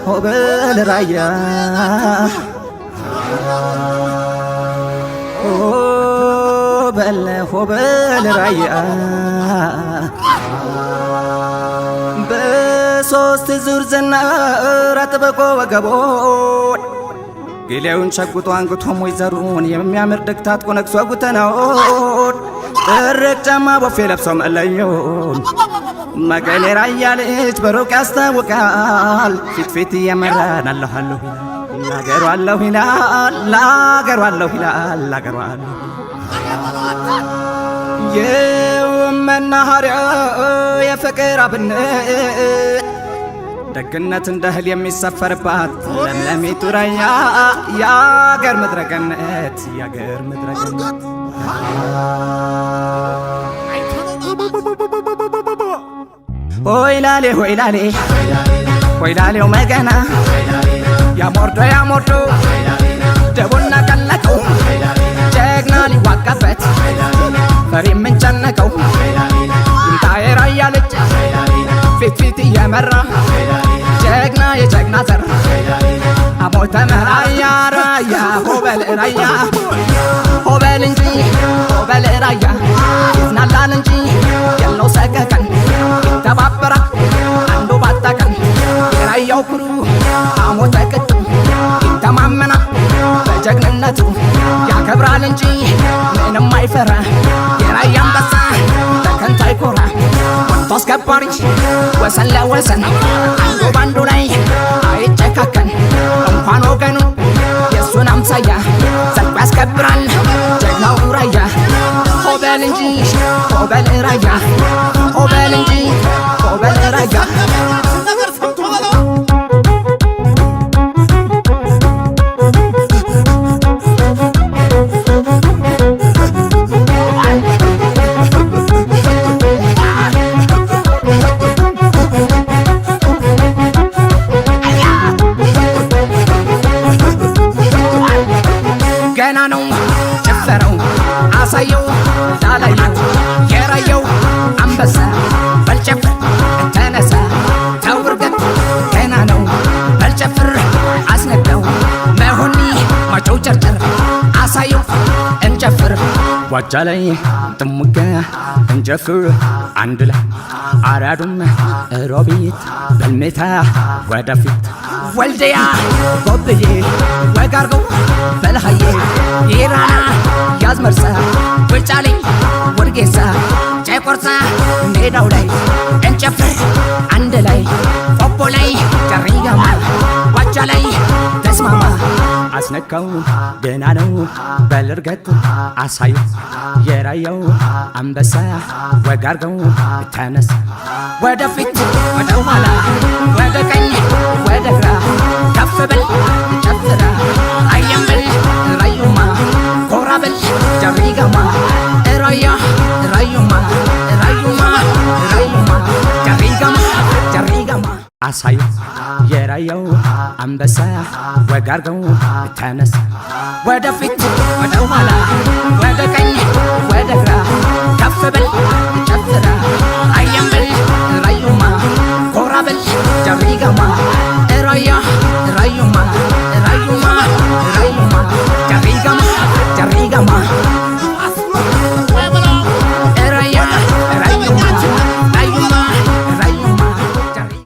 هوبل رايا هوبل رايا በሶስት ዙር ዝናር አጥብቆ ወገቦን ጌሌውን ሸጉጦ አንግቶ ሞይዘሩን የሚያምር ድግታት ቆነክሶ ጉተናውን ጥርቅ ጫማ ቦፌ ለብሶ መለዮን መቀሌ ራያ ልጅ በሩቅ ያስታውቃል ፊት ፊት እየመራን አለሁ አለሁ ላገሩ አለሁ ይላል ላገሩ አለሁ ይላል ላገሩ አለሁ የመናኸሪያ የፍቅር አብነት ደግነት እንደ እህል የሚሰፈርባት ለምለሚቱ ራያ የአገር ምድረ ገነት የአገር ምድረ ገነት ሆይላሌ ሆይላሌ ሆይላሌው መገና ያሞርዶ ደቡና ቀለቀው ጀግና ሊዋጋበት ፈሪ የምንጨነቀው ይምጣ የራያ ልጅ ፊት ፊት እየመራ ጀግና የጀግና ዘር አሞተ መራያ ራያ ሆበል ራያ ሆበል እንጂ ሆበል ራያ ይዝናላል እንጂ የለው ሰቀቀን ይተባበራ አንዱ ባጣቀን የራያው ኩሩ አሞተ ቅጡ ይተማመና በጀግንነቱ ያከብራል እንጂ ምንም አይፈራ የራያ አንበሳ በከንቱ አይኮራ ወጥቶ አስከባሪ ወሰን ለወሰን አንዱ ባንዱ ላይ አይጨካከን እንኳን ወገኑ የእሱን አምሳያ ዘልቆ ያስከብራል ጀግናው ራያ ሆበል እንጂ ሆበል ራያ ሆበል እንጂ ሆበል ራያ ገና ነው ጨፈረው አሳየው ላላየው የራየው አንበሳ በልጨፍር ተነሳ ተውርገት ገና ነው በልጨፍር አስነዳው መሆኒ ማጨው ጨርጨር አሳየው እንጨፍር ዋጃ ላይ ጥሙጋ እንጨፍር አንድ ላይ አራዱም ሮቢት በልሜታ ወደፊት ወልደያ ጎብዬ ወጋርገው በልሃዬ ኢራና ያዝመርሳ ውጫሌ ወርጌሳ ጨቆርሳ ሜዳው ላይ እንጨፍር አንድ ላይ ቆቦ ላይ ጨሪጋማ ዋጃ ላይ ተስማማ አስነካው ገና ነው በልርገት አሳዩ የራያው አንበሳ ወጋርገው ተነስ ወደፊት ወደ ኋላ ወደ ቀኝ ወደ ግራ ከፍ በል ጨፍራ አየም በል ራዩማ ኮራ በል ጀሪጋማ ራያ ራዩማ ራዩማ ራዩማ ጀሪጋማ ጀሪጋማ አሳዩ የራያው አንበሳ ወጋርገው ተነስ ወደፊት ወደ ኋላ ወደ ቀኝ ወደ ግራ ከፍ በል ጨፍራ አየም በል ራዩማ ኮራ በል ጀሪጋማ